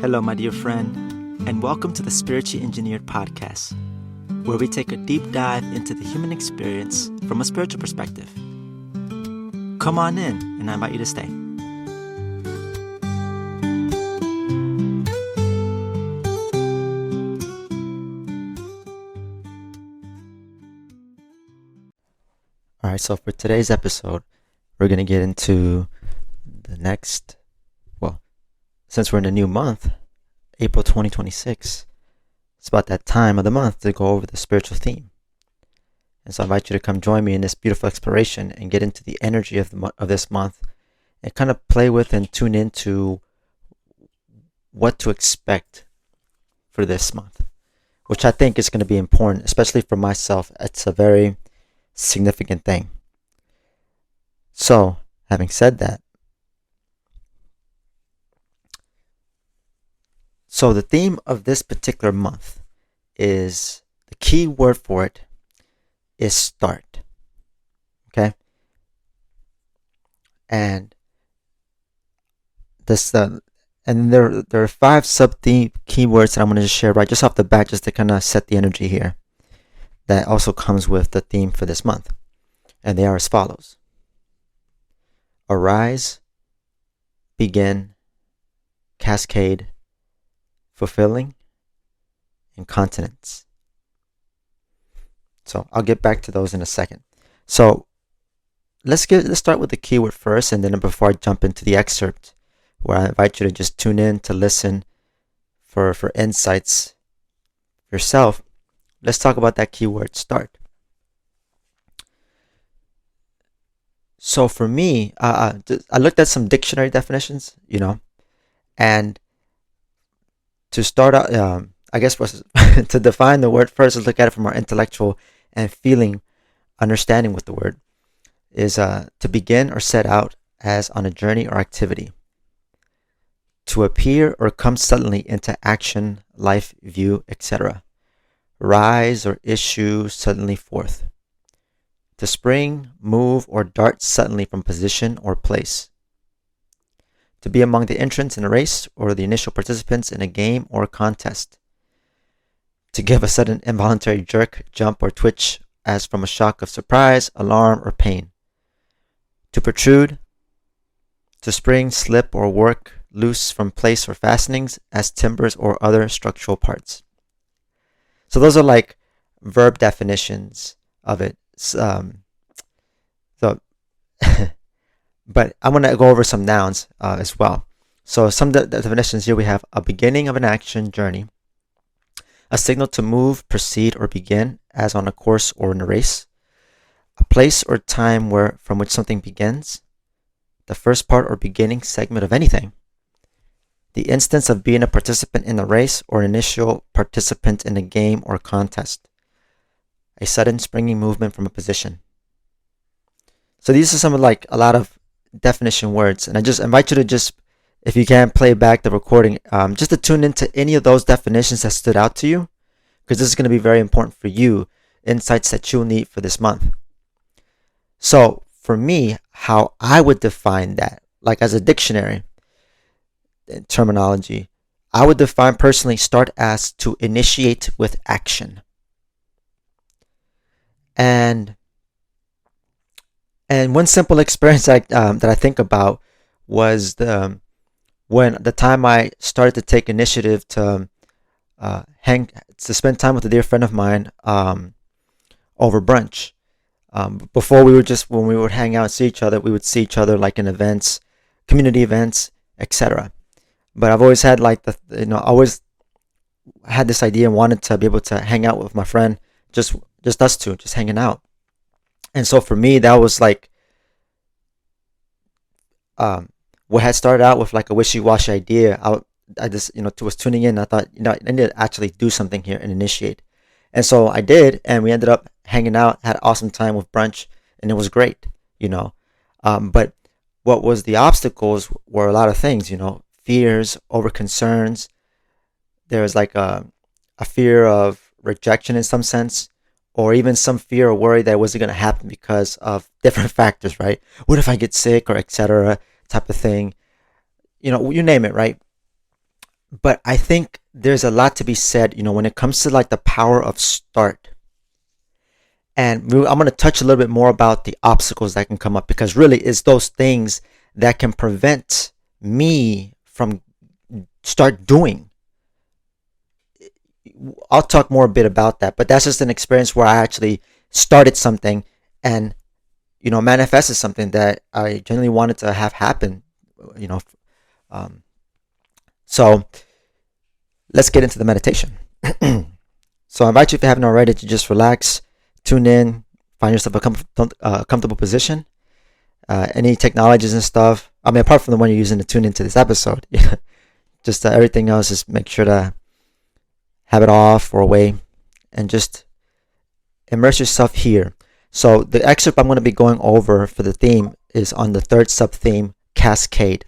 Hello, my dear friend, and welcome to the Spiritually Engineered Podcast, where we take a deep dive into the human experience from a spiritual perspective. Come on in, and I invite you to stay. All right, so for today's episode, we're going to get into the next, since we're in a new month, April 2026, it's about that time of the month to go over the spiritual theme. And so I invite you to come join me in this beautiful exploration and get into the energy of this month and kind of play with and tune into what to expect for this month, which I think is going to be important, especially for myself. It's a very significant thing. So, having said that, so the theme of this particular month is, the key word for it is start. Okay? And this and there are 5 sub-theme keywords that I'm going to just share right just off the bat, just to kind of set the energy here, that also comes with the theme for this month. And they are as follows: arise, begin, cascade, fulfilling, and continence. So I'll get back to those in a second. So let's start with the keyword first, and then before I jump into the excerpt, where I invite you to just tune in to listen for insights yourself, let's talk about that keyword, start. So for me, I looked at some dictionary definitions, and to start out, I guess to define the word first, let's look at it from our intellectual and feeling understanding with the word, is to begin or set out as on a journey or activity. To appear or come suddenly into action, life, view, etc. Rise or issue suddenly forth. To spring, move, or dart suddenly from position or place. To be among the entrants in a race or the initial participants in a game or contest. To give a sudden involuntary jerk, jump, or twitch as from a shock of surprise, alarm, or pain. To protrude. To spring, slip, or work loose from place or fastenings as timbers or other structural parts. So those are like verb definitions of it. But I'm going to go over some nouns as well. So some definitions here: we have a beginning of an action journey, a signal to move, proceed, or begin, as on a course or in a race, a place or time from which something begins, the first part or beginning segment of anything, the instance of being a participant in a race or an initial participant in a game or contest, a sudden springing movement from a position. So these are some of a lot of definition words, and I just invite you to if you can, play back the recording, just to tune into any of those definitions that stood out to you, because this is going to be very important for you, insights that you'll need for this month. So for me, how I would define that, like as a dictionary terminology, I would define personally start as to initiate with action. And one simple experience that I think about was the time I started to take initiative to spend time with a dear friend of mine over brunch. Before when we would hang out and see each other, we would see each other like in events, community events, etc. But I've always had always had this idea and wanted to be able to hang out with my friend, just us two, just hanging out. And so for me, that was what had started out with a wishy-washy idea. I just, was tuning in. I thought, I need to actually do something here and initiate. And so I did, and we ended up hanging out, had an awesome time with brunch, and it was great, But what was the obstacles were a lot of things, fears, over concerns. There was a fear of rejection in some sense, or even some fear or worry that it wasn't going to happen because of different factors, right? What if I get sick, or etc. type of thing? You name it, right? But I think there's a lot to be said, when it comes to like the power of start. And I'm going to touch a little bit more about the obstacles that can come up, because really it's those things that can prevent me from start doing. I'll talk more a bit about that, but that's just an experience where I actually started something and manifested something that I genuinely wanted to have happen. You know, um, so let's get into the meditation. So I invite you, if you haven't already, to just relax, tune in, find yourself a comfortable position. Any technologies and stuff, I mean, apart from the one you're using to tune into this episode, just everything else, just make sure to have it off or away and just immerse yourself here. So the excerpt I'm going to be going over for the theme is on the third sub-theme, cascade.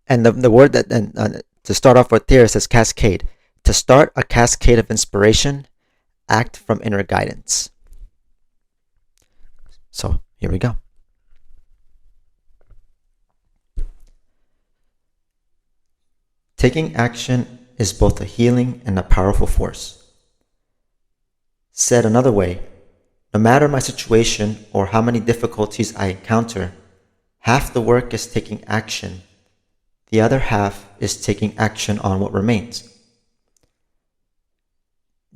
And the word that, to start off with here, it says cascade. To start a cascade of inspiration, act from inner guidance. So here we go. Taking action is both a healing and a powerful force. Said another way, no matter my situation or how many difficulties I encounter, half the work is taking action. The other half is taking action on what remains.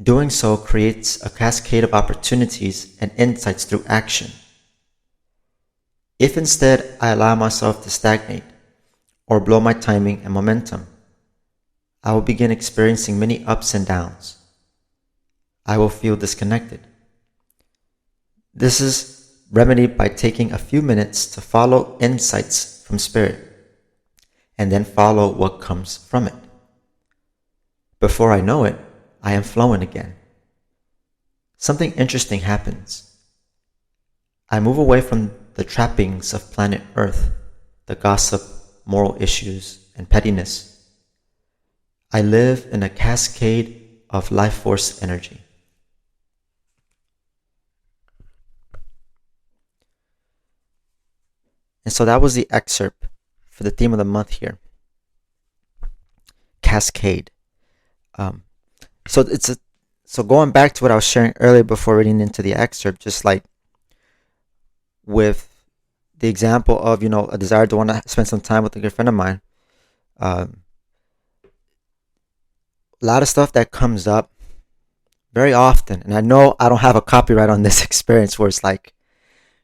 Doing so creates a cascade of opportunities and insights through action. If instead I allow myself to stagnate or blow my timing and momentum, I will begin experiencing many ups and downs. I will feel disconnected. This is remedied by taking a few minutes to follow insights from Spirit and then follow what comes from it. Before I know it, I am flowing again. Something interesting happens. I move away from the trappings of planet Earth, the gossip, moral issues, and pettiness. I live in a cascade of life force energy. And so that was the excerpt for the theme of the month here. Cascade. So going back to what I was sharing earlier before reading into the excerpt, just like with the example of, a desire to want to spend some time with a good friend of mine, a lot of stuff that comes up very often, and I know I don't have a copyright on this experience, where it's like,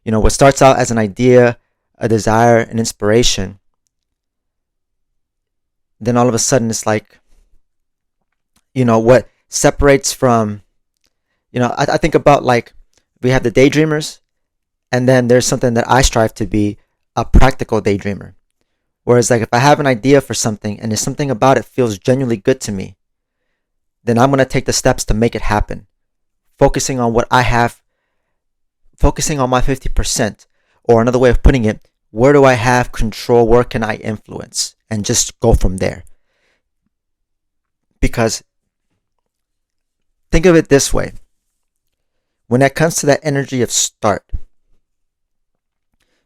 what starts out as an idea, a desire, an inspiration, then all of a sudden it's like, what separates from, I think about, like, we have the daydreamers, and then there's something that I strive to be, a practical daydreamer. Whereas, like, if I have an idea for something and there's something about it feels genuinely good to me, then I'm going to take the steps to make it happen. Focusing on what I have, focusing on my 50%, or another way of putting it, where do I have control? Where can I influence? And just go from there. Because think of it this way. When it comes to that energy of start,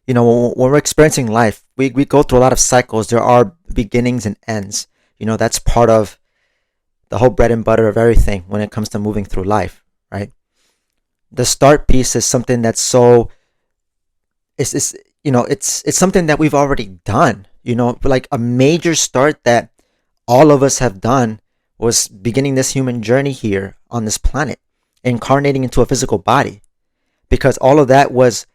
when we're experiencing life, we go through a lot of cycles. There are beginnings and ends. That's part of the whole bread and butter of everything when it comes to moving through life, right? The start piece is something that's so, it's something that we've already done. Like a major start that all of us have done was beginning this human journey here on this planet, incarnating into a physical body, because all of that was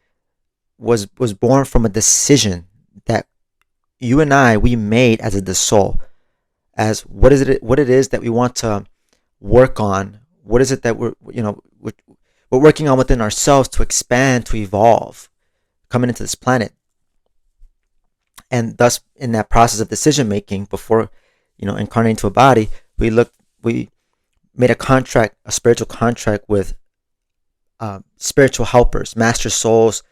born from a decision that you and we made as the soul, as what it is that we want to work on, what is it that we're working on within ourselves to expand, to evolve, coming into this planet. And thus, in that process of decision making, before incarnating into a body, we made a spiritual contract with spiritual helpers, master souls,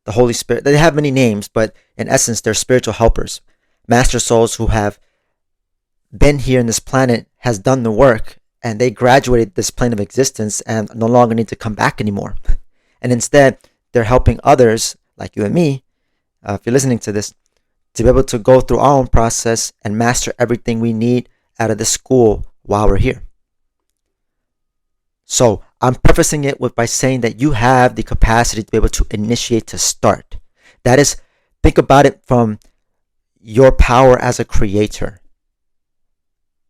the Holy Spirit. They have many names, but in essence, they're spiritual helpers, master souls who have been here in this planet, has done the work, and they graduated this plane of existence and no longer need to come back anymore. And instead, they're helping others like you and me, if you're listening to this, to be able to go through our own process and master everything we need out of this school while we're here. So I'm prefacing it by saying that you have the capacity to be able to initiate, to start. That is, think about it from your power as a creator.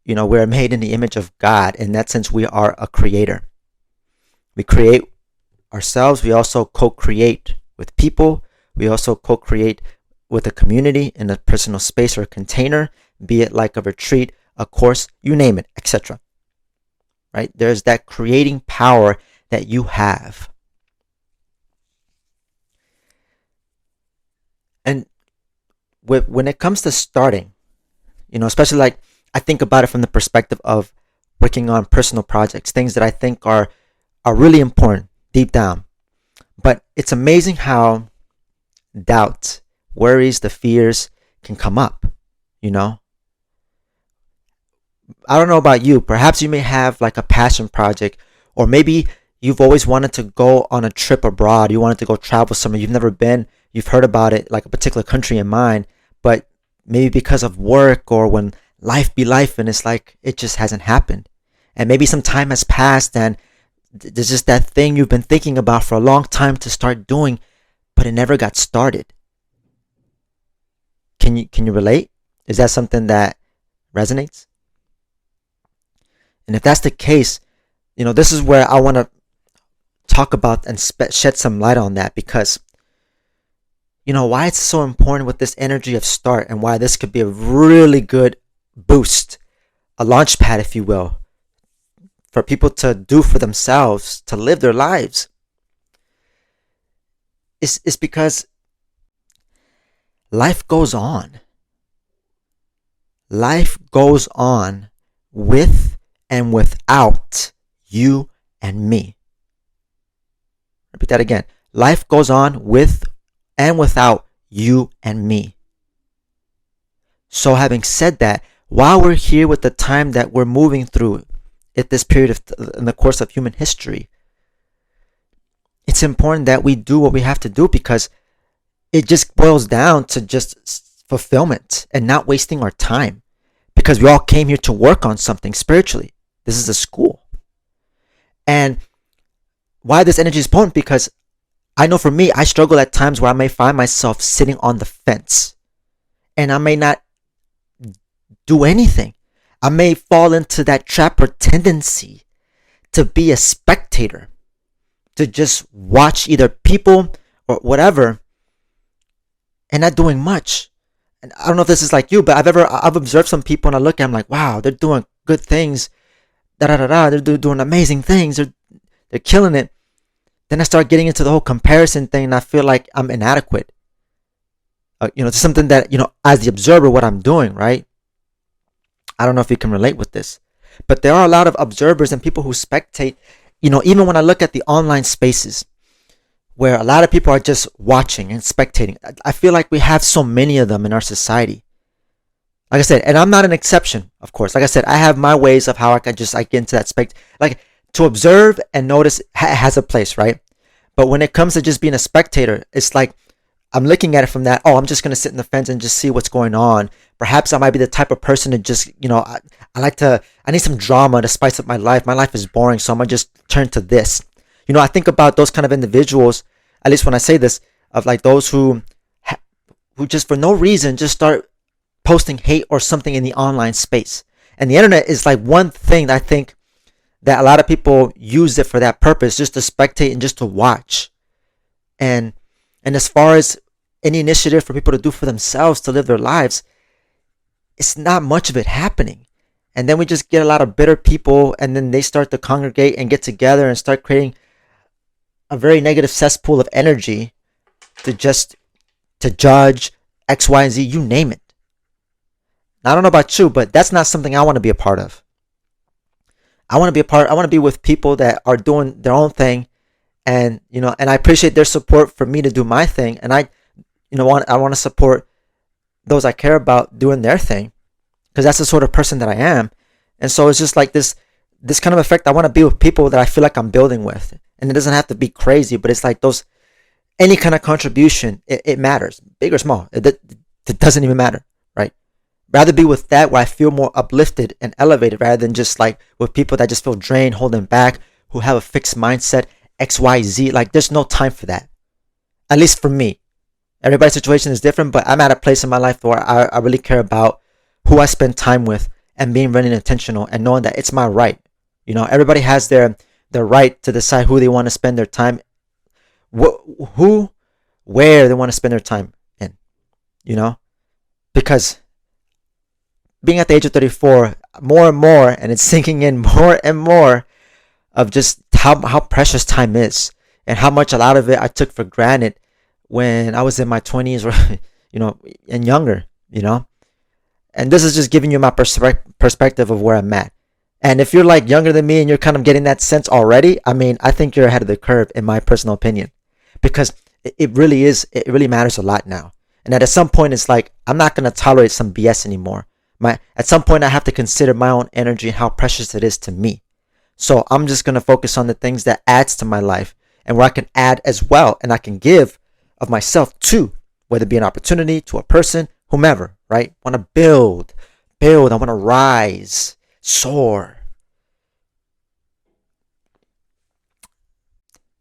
We're made in the image of God. In that sense, we are a creator. We create ourselves. We also co-create with people. We also co-create with a community in a personal space or a container, be it like a retreat, a course, you name it, etc. Right? There's that creating power that you have. And when it comes to starting, especially like I think about it from the perspective of working on personal projects, things that I think are really important deep down. But it's amazing how doubt, worries, the fears can come up, I don't know about you. Perhaps you may have like a passion project, or maybe you've always wanted to go on a trip abroad. You wanted to go travel somewhere you've never been. You've heard about it, like a particular country in mind, but maybe because of work or when life be life and it's like it just hasn't happened. And maybe some time has passed and there's just that thing you've been thinking about for a long time to start doing, but it never got started. Can you relate? Is that something that resonates? And if that's the case, this is where I want to talk about and shed some light on that, because why it's so important with this energy of start, and why this could be a really good boost, a launch pad, if you will, for people to do for themselves, to live their lives, is because life goes on. Life goes on with and without you and me. Repeat that again. Life goes on with and without you and me. So having said that, while we're here with the time that we're moving through at this period in the course of human history, it's important that we do what we have to do, because it just boils down to just fulfillment and not wasting our time, because we all came here to work on something spiritually. This is a school. And why this energy is important, because I know for me, I struggle at times where I may find myself sitting on the fence and I may not do anything. I may fall into that trap or tendency to be a spectator, to just watch either people or whatever and not doing much. And I don't know if this is like you, but I've observed some people and I look at them like, wow, they're doing good things. They're doing amazing things. They're killing it. Then I start getting into the whole comparison thing and I feel like I'm inadequate. It's something that, as the observer, what I'm doing, right? I don't know if you can relate with this, but there are a lot of observers and people who spectate, even when I look at the online spaces where a lot of people are just watching and spectating. I feel like we have so many of them in our society. Like I said, and I'm not an exception, of course. Like I said, I have my ways of how I can just get into that like to observe and notice has a place, right? But when it comes to just being a spectator, it's like I'm looking at it from that, I'm just going to sit in the fence and just see what's going on. Perhaps I might be the type of person to just, I need some drama to spice up my life. My life is boring, so I'm going to just turn to this. I think about those kind of individuals, at least when I say this, of like those who just for no reason just start posting hate or something in the online space. And the internet is like one thing that I think that a lot of people use it for that purpose, just to spectate and just to watch. And as far as any initiative for people to do for themselves, to live their lives, it's not much of it happening. And then we just get a lot of bitter people, and then they start to congregate and get together and start creating a very negative cesspool of energy to judge X, Y, and Z, you name it. Now, I don't know about you, but that's not something I want to be a part of. I want to be with people that are doing their own thing, and and I appreciate their support for me to do my thing, and I want to support those I care about doing their thing, because that's the sort of person that I am. And so it's just like this kind of effect. I want to be with people that I feel like I'm building with, and it doesn't have to be crazy, but it's like any kind of contribution, it matters, big or small. It doesn't even matter, right? Rather be with that where I feel more uplifted and elevated rather than just like with people that just feel drained, holding back, who have a fixed mindset, XYZ. Like, there's no time for that. At least for me. Everybody's situation is different, but I'm at a place in my life where I really care about who I spend time with and being really intentional and knowing that it's my right. Everybody has their right to decide who they want to spend their time, who, where they want to spend their time in, you know? Because being at the age of 34, more and more, and it's sinking in more and more of just how precious time is and how much a lot of it I took for granted when I was in my 20s or, and younger, And this is just giving you my perspective of where I'm at. And if you're like younger than me and you're kind of getting that sense already, I mean, I think you're ahead of the curve in my personal opinion, because it really is, it really matters a lot now. And at some point, it's like, I'm not going to tolerate some BS anymore. At some point, I have to consider my own energy and how precious it is to me. So I'm just going to focus on the things that adds to my life and where I can add as well. And I can give of myself too, whether it be an opportunity to a person, whomever, right? I want to build, I want to rise, soar.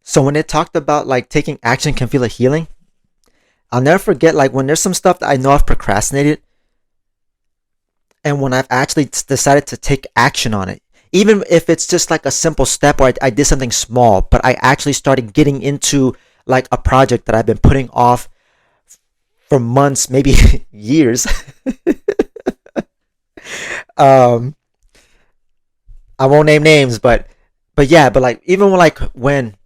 So when it talked about like taking action can feel a healing, I'll never forget like when there's some stuff that I know I've procrastinated and when I've actually decided to take action on it, even if it's just like a simple step or I did something small, but I actually started getting into like a project that I've been putting off for months, maybe years. um, I won't name names, but yeah, but like even when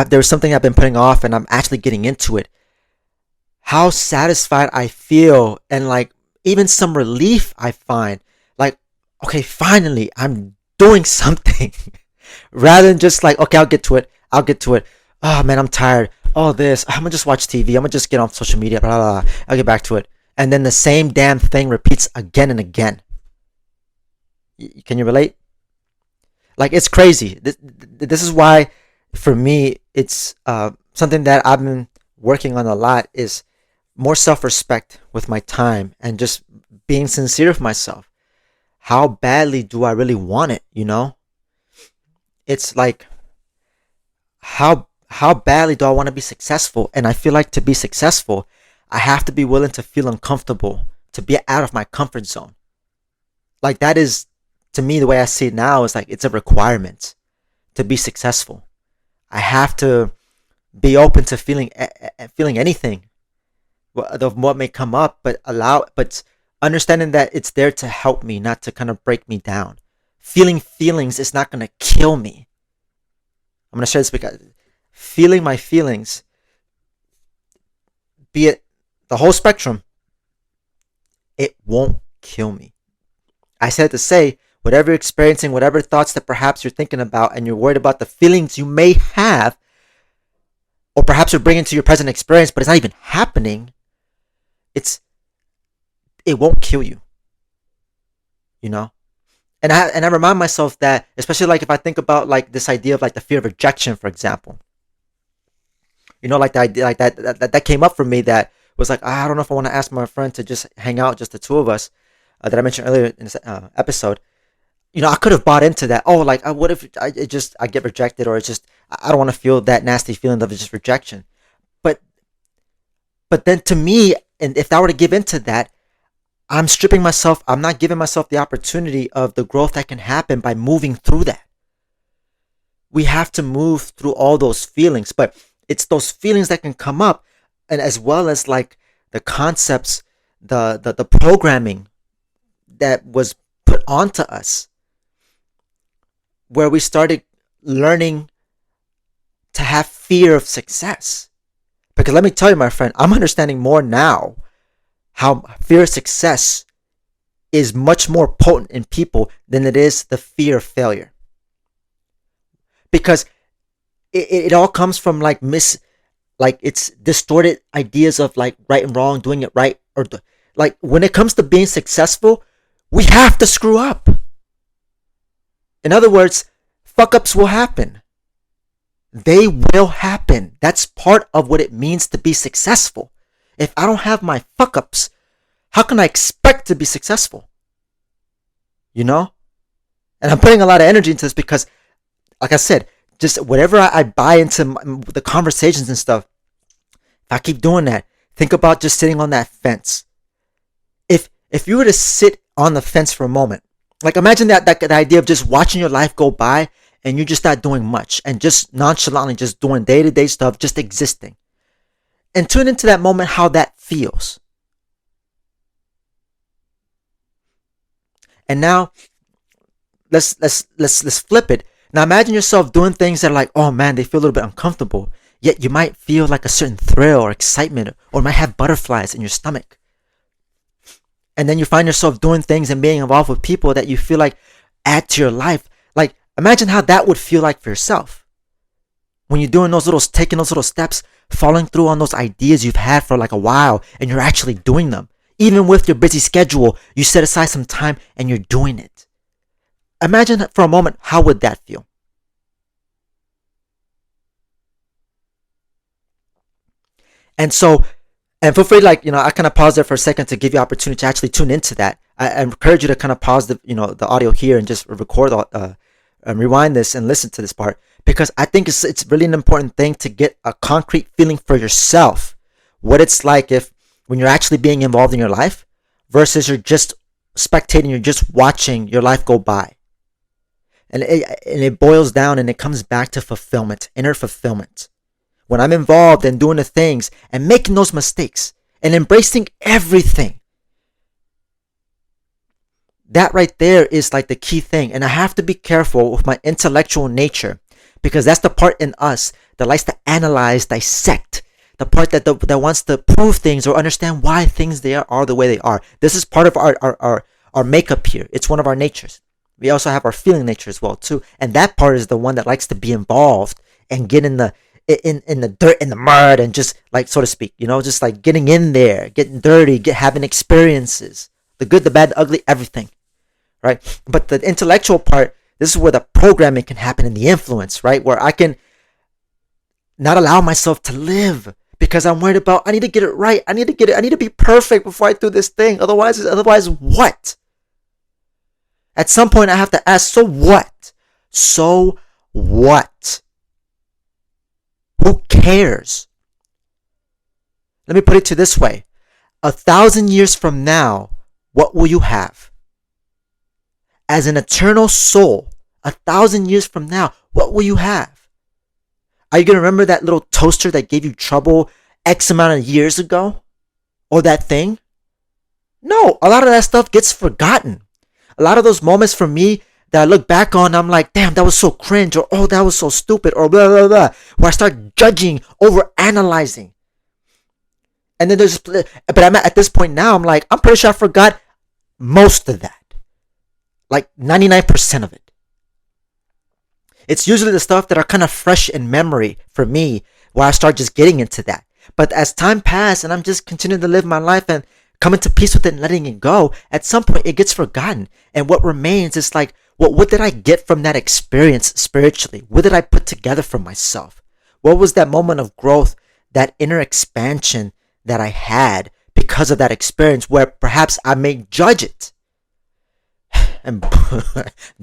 there's something I've been putting off and I'm actually getting into it, how satisfied I feel and like even some relief I find. Like, okay, finally I'm doing something rather than just like, okay, I'll get to it. Oh man, I'm tired. Oh, this. I'm gonna just watch TV. I'm gonna just get on social media. Blah, blah, blah. I'll get back to it. And then the same damn thing repeats again and again. Can you relate? Like, it's crazy. This is why, for me, it's something that I've been working on a lot is more self-respect with my time and just being sincere with myself. How badly do I really want it? It's like how badly do I want to be successful? And I feel like to be successful, I have to be willing to feel uncomfortable, to be out of my comfort zone. Like, that is, to me, the way I see it now is like it's a requirement to be successful. I have to be open to feeling anything of what may come up, but understanding that it's there to help me, not to kind of break me down. Feeling feelings is not going to kill me. I'm going to share this because feeling my feelings, be it the whole spectrum, it won't kill me. I said to say, whatever you're experiencing, whatever thoughts that perhaps you're thinking about, and you're worried about the feelings you may have, or perhaps you're bringing to your present experience, but it's not even happening, it won't kill you. You know? And I remind myself that, especially like if I think about like this idea of like the fear of rejection, for example. Like the idea like that came up for me, that was like, I don't know if I want to ask my friend to just hang out, just the two of us, that I mentioned earlier in this episode. I could have bought into that. Oh, like, what if I get rejected, or it's just I don't want to feel that nasty feeling of just rejection. But then to me, and if I were to give into that, I'm stripping myself. I'm not giving myself the opportunity of the growth that can happen by moving through that. We have to move through all those feelings, but it's those feelings that can come up, and as well as like the concepts, the programming that was put onto us, where we started learning to have fear of success. Because let me tell you, my friend, I'm understanding more now how fear of success is much more potent in people than it is the fear of failure. Because it all comes from like it's distorted ideas of like right and wrong, doing it right, or like when it comes to being successful, we have to screw up. In other words, fuck ups will happen. They will happen. That's part of what it means to be successful. If I don't have my fuck ups, how can I expect to be successful? You know? And I'm putting a lot of energy into this because, like I said, just whatever I buy into the conversations and stuff, if I keep doing that, think about just sitting on that fence. If you were to sit on the fence for a moment, like imagine that idea of just watching your life go by and you're just not doing much and just nonchalantly just doing day-to-day stuff, just existing. And tune into that moment how that feels. And now let's flip it. Now imagine yourself doing things that are like, oh man, they feel a little bit uncomfortable. Yet you might feel like a certain thrill or excitement or might have butterflies in your stomach. And then you find yourself doing things and being involved with people that you feel like add to your life. Like imagine how that would feel like for yourself. When you're doing taking those little steps, following through on those ideas you've had for like a while and you're actually doing them. Even with your busy schedule, you set aside some time and you're doing it. Imagine for a moment, how would that feel? And so, and feel free, like, I kind of pause there for a second to give you opportunity to actually tune into that. I encourage you to kind of pause the audio here and just record, rewind this and listen to this part because I think it's really an important thing to get a concrete feeling for yourself. What it's like when you're actually being involved in your life versus you're just spectating, you're just watching your life go by. And it boils down and it comes back to fulfillment, inner fulfillment. When I'm involved in doing the things and making those mistakes and embracing everything, that right there is like the key thing. And I have to be careful with my intellectual nature because that's the part in us that likes to analyze, dissect, the part that wants to prove things or understand why things are the way they are. This is part of our makeup here. It's one of our natures. We also have our feeling nature as well too. And that part is the one that likes to be involved and get in the dirt, in the mud, and just like, so to speak, just like getting in there, getting dirty, having experiences, the good, the bad, the ugly, everything, right? But the intellectual part, this is where the programming can happen and the influence, right? Where I can not allow myself to live because I'm worried about, I need to get it right. I need to be perfect before I do this thing. Otherwise what? At some point I have to ask, so what? So what? Who cares? Let me put it to this way. 1,000 years from now, what will you have? As an eternal soul, 1,000 years from now, what will you have? Are you going to remember that little toaster that gave you trouble X amount of years ago? Or that thing? No, a lot of that stuff gets forgotten. A lot of those moments for me that I look back on, I'm like, damn, that was so cringe, or oh, that was so stupid, or blah, blah, blah, where I start judging, over analyzing. And then but I'm at this point now, I'm like, I'm pretty sure I forgot most of that. Like 99% of it. It's usually the stuff that are kind of fresh in memory for me, where I start just getting into that. But as time passes and I'm just continuing to live my life and coming to peace with it and letting it go, at some point it gets forgotten. And what remains is like, what did I get from that experience spiritually? What did I put together for myself? What was that moment of growth, that inner expansion that I had because of that experience where perhaps I may judge it? And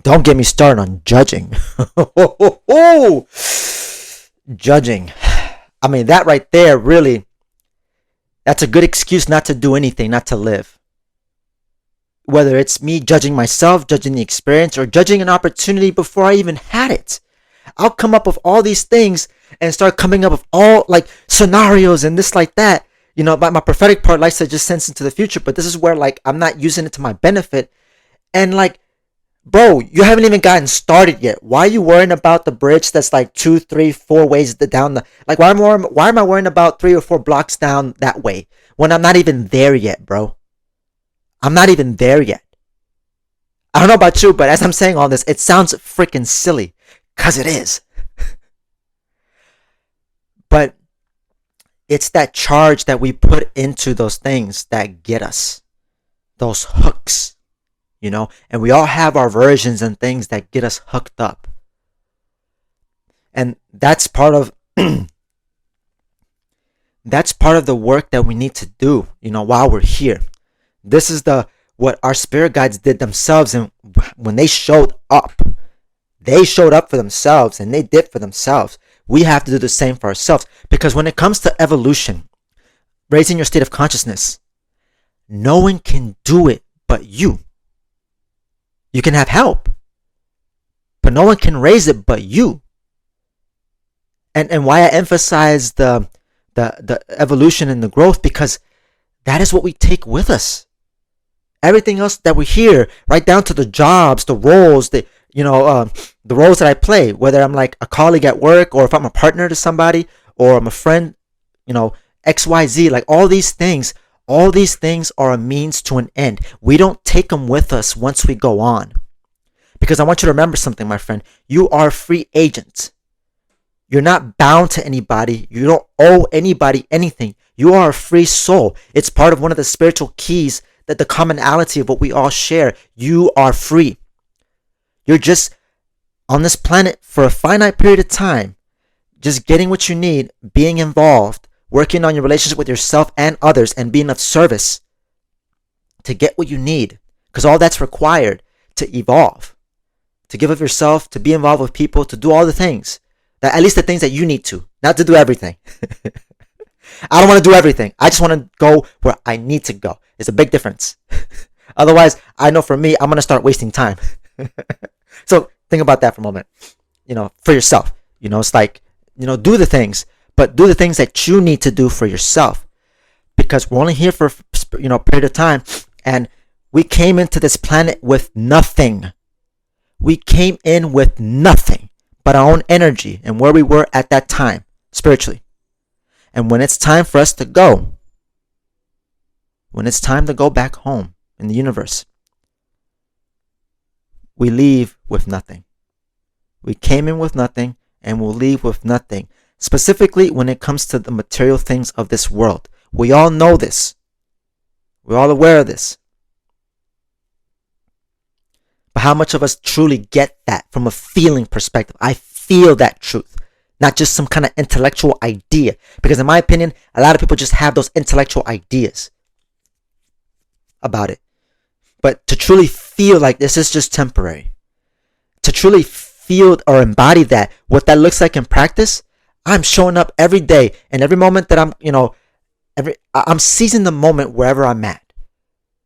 don't get me started on judging. Judging. I mean, that right there, really, that's a good excuse not to do anything, not to live. Whether it's me judging myself, judging the experience, or judging an opportunity before I even had it. I'll come up with all these things and start coming up with all like scenarios and this like that. My prophetic part likes to just sense into the future, but this is where like I'm not using it to my benefit. And like, bro, you haven't even gotten started yet. Why are you worrying about the bridge that's like 2, 3, 4 ways down the like? Why am I worrying about 3 or 4 blocks down that way when I'm not even there yet, bro? I'm not even there yet. I don't know about you, but as I'm saying all this, it sounds freaking silly, cause it is. But it's that charge that we put into those things that get us, those hooks. And we all have our versions and things that get us hooked up. And that's part of That's part of the work that we need to do, while we're here. This is what our spirit guides did themselves, and when they showed up for themselves and they did for themselves. We have to do the same for ourselves, because when it comes to evolution, raising your state of consciousness, no one can do it but you. You can have help, but no one can raise it but you. And why I emphasize the evolution and the growth, because that is what we take with us. Everything else that we hear, right down to the jobs, the roles, the roles that I play, whether I'm like a colleague at work, or if I'm a partner to somebody, or I'm a friend, XYZ, like all these things are a means to an end. We don't take them with us once we go on. Because I want you to remember something, my friend. You are a free agent. You're not bound to anybody. You don't owe anybody anything. You are a free soul. It's part of one of the spiritual keys, that the commonality of what we all share. You are free. You're just on this planet for a finite period of time, just getting what you need, being involved, working on your relationship with yourself and others, and being of service to get what you need. Because all that's required to evolve, to give of yourself, to be involved with people, to do all the things, that at least the things that you need to, not to do everything. I don't want to do everything. I just want to go where I need to go. It's a big difference. Otherwise, I know for me, I'm going to start wasting time. So think about that for a moment, for yourself. It's like, do the things, but do the things that you need to do for yourself. Because we're only here for, a period of time, and we came into this planet with nothing. We came in with nothing but our own energy and where we were at that time, spiritually. And when it's time for us to go, when it's time to go back home in the universe, we leave with nothing. We came in with nothing, and we'll leave with nothing. Specifically when it comes to the material things of this world. We all know this. We're all aware of this. But how much of us truly get that from a feeling perspective? I feel that truth, not just some kind of intellectual idea. Because in my opinion, a lot of people just have those intellectual ideas about it. But to truly feel like this is just temporary, to truly feel or embody that, what that looks like in practice, I'm showing up every day, and every moment that I'm seizing the moment wherever I'm at.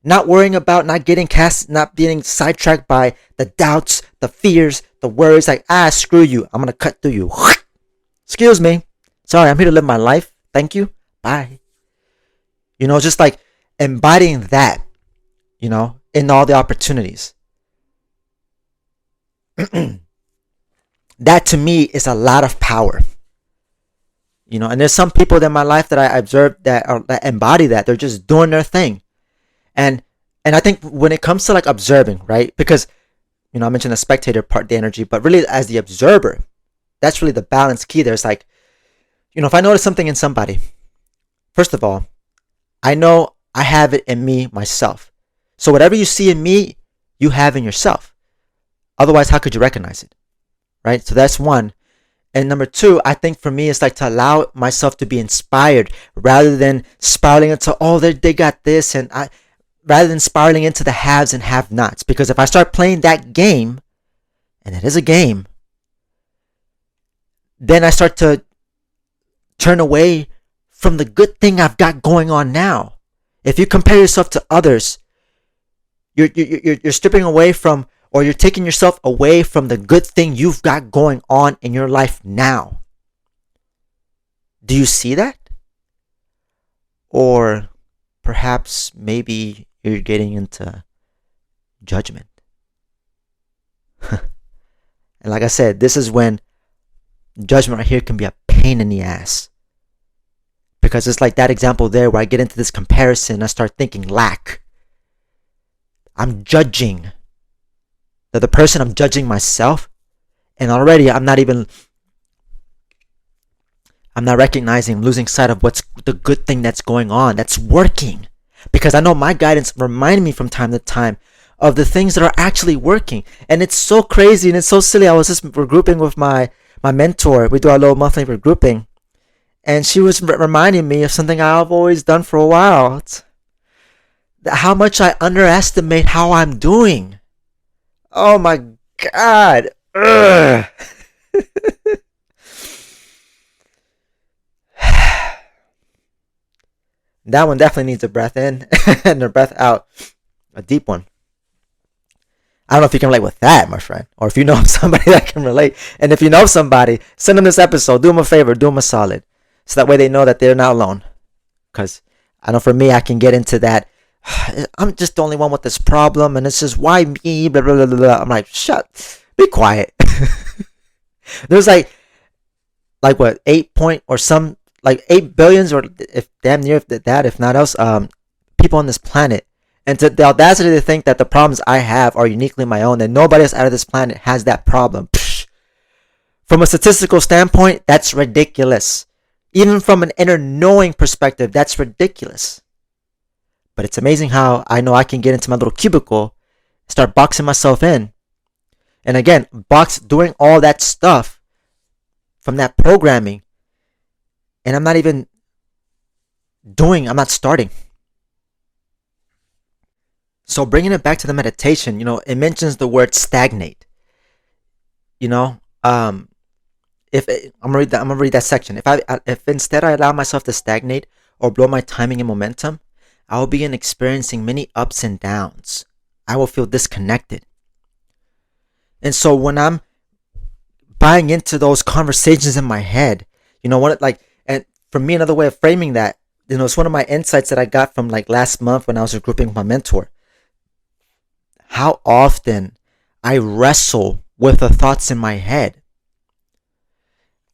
Not worrying about not being sidetracked by the doubts, the fears, the worries, like, screw you, I'm going to cut through you. Excuse me. Sorry, I'm here to live my life. Thank you. Bye. Just like embodying that, in all the opportunities. That to me is a lot of power. And there's some people in my life that I observed that embody that. They're just doing their thing. And I think when it comes to like observing, right? Because, I mentioned the spectator part, the energy, but really as the observer, that's really the balance key. There's like, if I notice something in somebody, first of all, I know I have it in me myself. So whatever you see in me, you have in yourself. Otherwise, how could you recognize it? Right? So that's one. And number two, I think for me, it's like to allow myself to be inspired rather than spiraling into, they got this, and rather than spiraling into the haves and have-nots. Because if I start playing that game, and it is a game, then I start to turn away from the good thing I've got going on now. If you compare yourself to others, you're stripping away from, or you're taking yourself away from the good thing you've got going on in your life now. Do you see that? Or perhaps maybe you're getting into judgment. And like I said, this is when judgment right here can be a pain in the ass. Because it's like that example there where I get into this comparison and I start thinking lack. I'm judging the other person, I'm judging myself, and already I'm not recognizing, losing sight of what's the good thing that's going on, that's working. Because I know my guidance reminds me from time to time of the things that are actually working. And it's so crazy and it's so silly. I was just regrouping with my mentor. We do our little monthly regrouping. And she was reminding me of something I've always done for a while. It's how much I underestimate how I'm doing. Oh my God. Ugh. That one definitely needs a breath in and a breath out. A deep one. I don't know if you can relate with that, my friend, or if you know somebody that can relate. And if you know somebody, send them this episode. Do them a favor. Do them a solid. So that way they know that they're not alone. Because I know for me, I can get into that. I'm just the only one with this problem. And it's just, why me? Blah, blah, blah, blah. I'm like, be quiet. There's like what, 8 billions, or if damn near that, if not else, people on this planet. And to the audacity to think that the problems I have are uniquely my own, and nobody else out of this planet has that problem. Psh. From a statistical standpoint, that's ridiculous. Even from an inner knowing perspective, that's ridiculous. But it's amazing how I know I can get into my little cubicle, start boxing myself in. And again, doing all that stuff from that programming, and I'm not starting. So bringing it back to the meditation, it mentions the word stagnate. You know, if I'm gonna read that section. If instead I allow myself to stagnate or blow my timing and momentum, I will begin experiencing many ups and downs. I will feel disconnected. And so when I'm buying into those conversations in my head, and for me, another way of framing that, it's one of my insights that I got from last month when I was regrouping with my mentor. How often I wrestle with the thoughts in my head.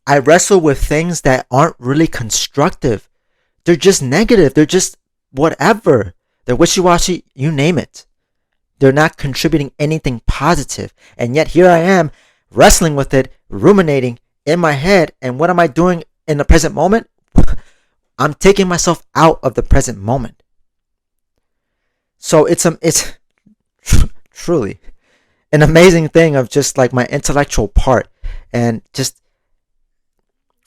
I wrestle with things that aren't really constructive. They're just negative. They're just whatever. They're wishy-washy, you name it. They're not contributing anything positive. And yet here I am wrestling with it, ruminating in my head. And what am I doing in the present moment? I'm taking myself out of the present moment. So it's truly an amazing thing of just my intellectual part, and just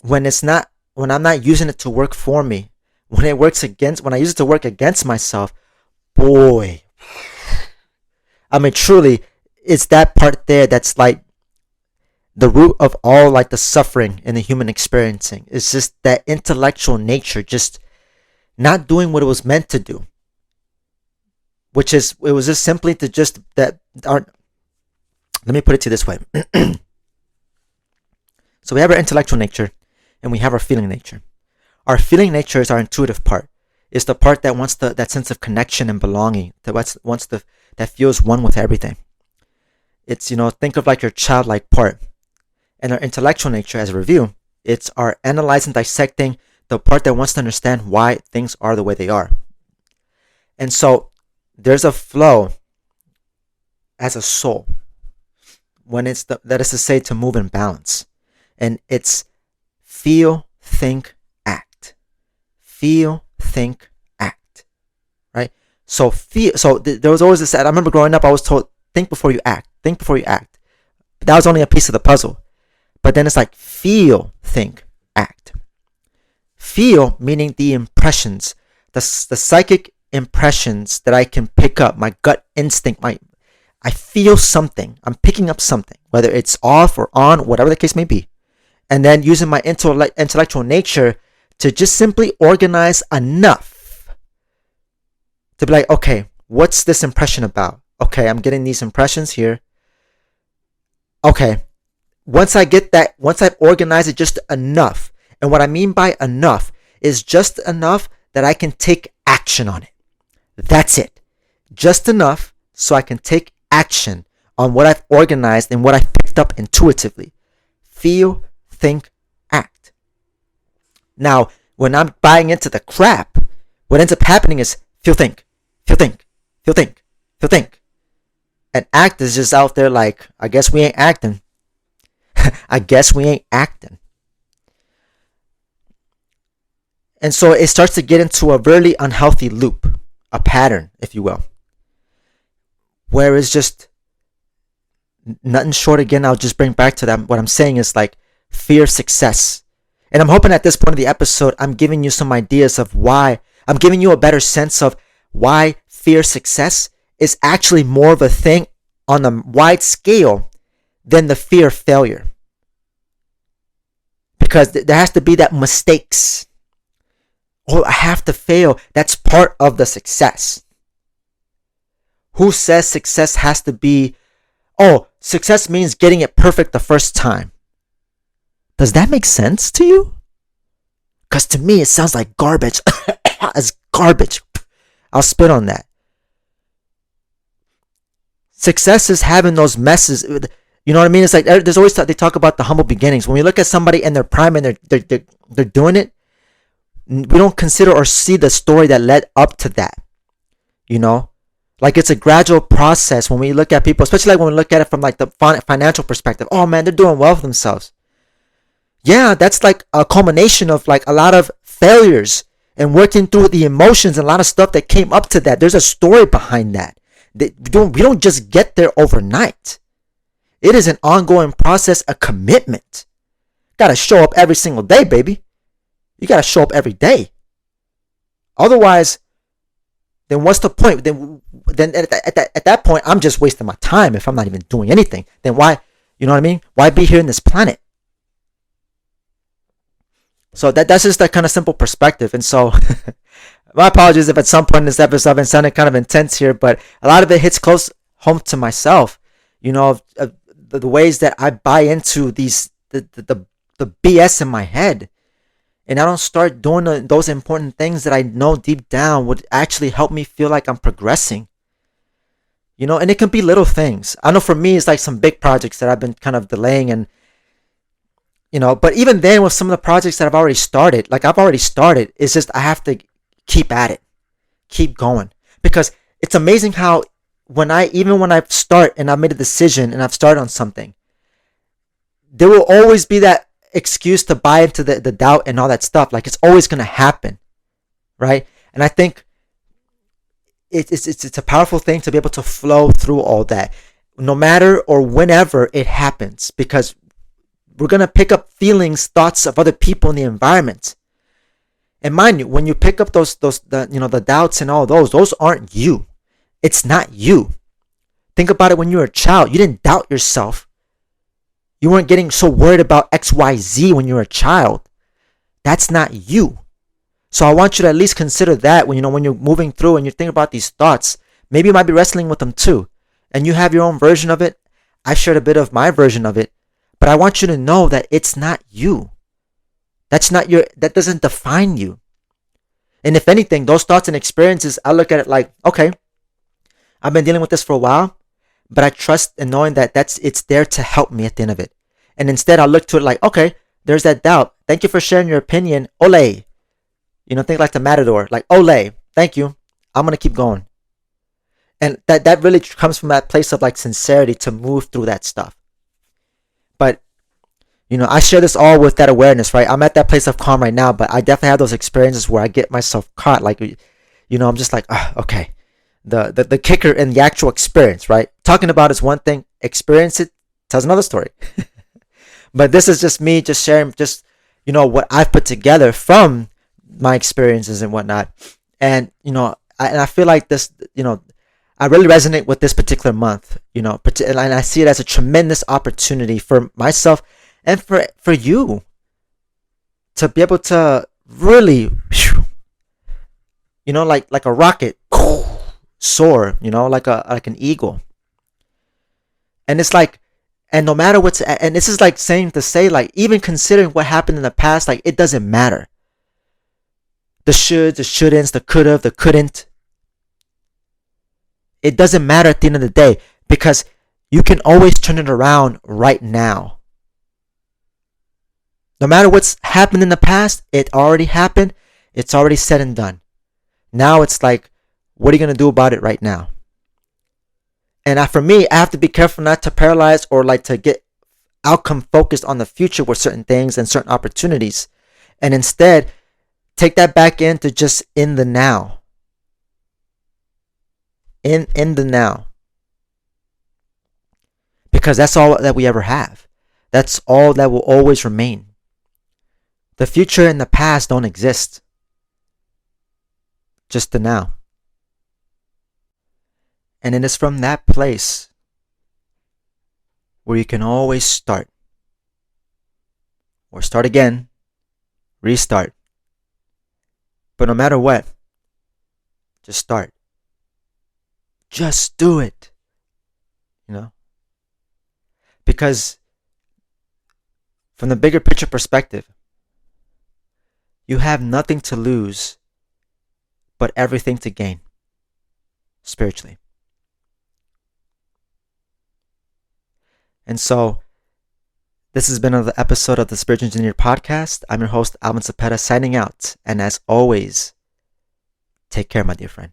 when I'm not using it to work for me, when I use it to work against myself, boy, I mean, truly, it's that part there that's the root of all the suffering in the human experiencing. It's just that intellectual nature just not doing what it was meant to do. It was just simply to just let me put it to you this way. So we have our intellectual nature and we have our feeling nature. Our feeling nature is our intuitive part. It's the part that wants that sense of connection and belonging, that feels one with everything. It's, think of your childlike part. And our intellectual nature, as a review, it's our analyzing, dissecting, the part that wants to understand why things are the way they are. And so there's a flow as a soul when that is to say, to move in balance. And it's feel, think, act. Feel, think, act. Right? So there was always this, I remember growing up, I was told, think before you act. Think before you act. But that was only a piece of the puzzle. But then it's feel, think, act. Feel, meaning the impressions, the psychic impressions that I can pick up, my gut instinct, I feel something. I'm picking up something, whether it's off or on, whatever the case may be. And then using my intellectual nature to just simply organize enough to be okay, what's this impression about? Okay, I'm getting these impressions here. Okay, once I've organized it just enough, and what I mean by enough is just enough that I can take action on it. That's it. Just enough so I can take action on what I've organized and what I've picked up intuitively. Feel, think, act. Now, when I'm buying into the crap, what ends up happening is feel, think, feel, think, feel, think, feel, think. And act is just out there I guess we ain't acting. I guess we ain't acting. And so it starts to get into a really unhealthy loop, a pattern, if you will, where it's just nothing short. Again, I'll just bring back to that. What I'm saying is fear of success. And I'm hoping at this point of the episode, I'm giving you some ideas of why, I'm giving you a better sense of why fear success is actually more of a thing on a wide scale than the fear of failure. Because there has to be that mistakes. Oh, I have to fail. That's part of the success. Who says success has to be, oh, success means getting it perfect the first time? Does that make sense to you? Because to me, it sounds like garbage. It's garbage. I'll spit on that. Success is having those messes. You know what I mean? It's like there's always they talk about the humble beginnings. When we look at somebody in their prime and they're doing it, we don't consider or see the story that led up to that. You know, like it's a gradual process when we look at people, especially like when we look at it from like the financial perspective. Oh man, they're doing well for themselves. Yeah, that's like a culmination of like a lot of failures and working through the emotions and a lot of stuff that came up to that. There's a story behind that. We don't just get there overnight. It is an ongoing process, a commitment. Gotta show up every single day, baby. You gotta show up every day. Otherwise, then what's the point? Then at that point, I'm just wasting my time if I'm not even doing anything. Then why, you know what I mean? Why be here in this planet? So that's just that kind of simple perspective. And so my apologies if at some point in this episode I've been sounding kind of intense here, but a lot of it hits close home to myself. You know, the ways that I buy into these the BS in my head, and I don't start doing those important things that I know deep down would actually help me feel like I'm progressing. You know, and it can be little things. I know for me, it's like some big projects that I've been kind of delaying, and you know, but even then with some of the projects that I've already started, it's just I have to keep at it, keep going, because it's amazing how when I start and I've made a decision and I've started on something, there will always be that excuse to buy into the doubt and all that stuff. Like it's always going to happen, right? And I think it's a powerful thing to be able to flow through all that, no matter or whenever it happens, because we're going to pick up feelings, thoughts of other people in the environment. And mind you, when you pick up the doubts and all those aren't you. It's not you. Think about it when you were a child. You didn't doubt yourself. You weren't getting so worried about XYZ when you were a child. That's not you. So I want you to at least consider that when you're moving through and you're thinking about these thoughts. Maybe you might be wrestling with them too. And you have your own version of it. I shared a bit of my version of it. But I want you to know that it's not you. That doesn't define you. And if anything, those thoughts and experiences, I look at it like, okay, I've been dealing with this for a while, but I trust in knowing that it's there to help me at the end of it. And instead, I'll look to it like, okay, there's that doubt. Thank you for sharing your opinion. Ole. You know, think like the matador, like, ole, thank you. I'm going to keep going. And that really comes from that place of like sincerity to move through that stuff. But, you know, I share this all with that awareness, right? I'm at that place of calm right now, but I definitely have those experiences where I get myself caught. Like, you know, I'm just like, okay. The kicker in the actual experience, right? Talking about is one thing. Experience it tells another story. But this is just me just sharing you know, what I've put together from my experiences and whatnot. And, you know, I feel like this, you know, I really resonate with this particular month, you know, and I see it as a tremendous opportunity for myself and for you to be able to really, you know, like a rocket, soar, you know, like an eagle. And it's like, and no matter and this is like saying to say, like, even considering what happened in the past, like, it doesn't matter. The shoulds, the shouldn'ts, the could've, the couldn't. It doesn't matter at the end of the day, because you can always turn it around right now. No matter what's happened in the past, it already happened. It's already said and done. Now it's like, what are you going to do about it right now? And for me, I have to be careful not to paralyze or like to get outcome focused on the future with certain things and certain opportunities. And instead, take that back into just in the now. In the now. Because that's all that we ever have. That's all that will always remain. The future and the past don't exist, just the now. And it is from that place where you can always start, or start again, restart. But no matter what, just start. Just do it. Because from the bigger picture perspective, you have nothing to lose but everything to gain spiritually. And so, this has been another episode of the Spiritual Engineer Podcast. I'm your host, Alvin Cepeda, signing out. And as always, take care, my dear friend.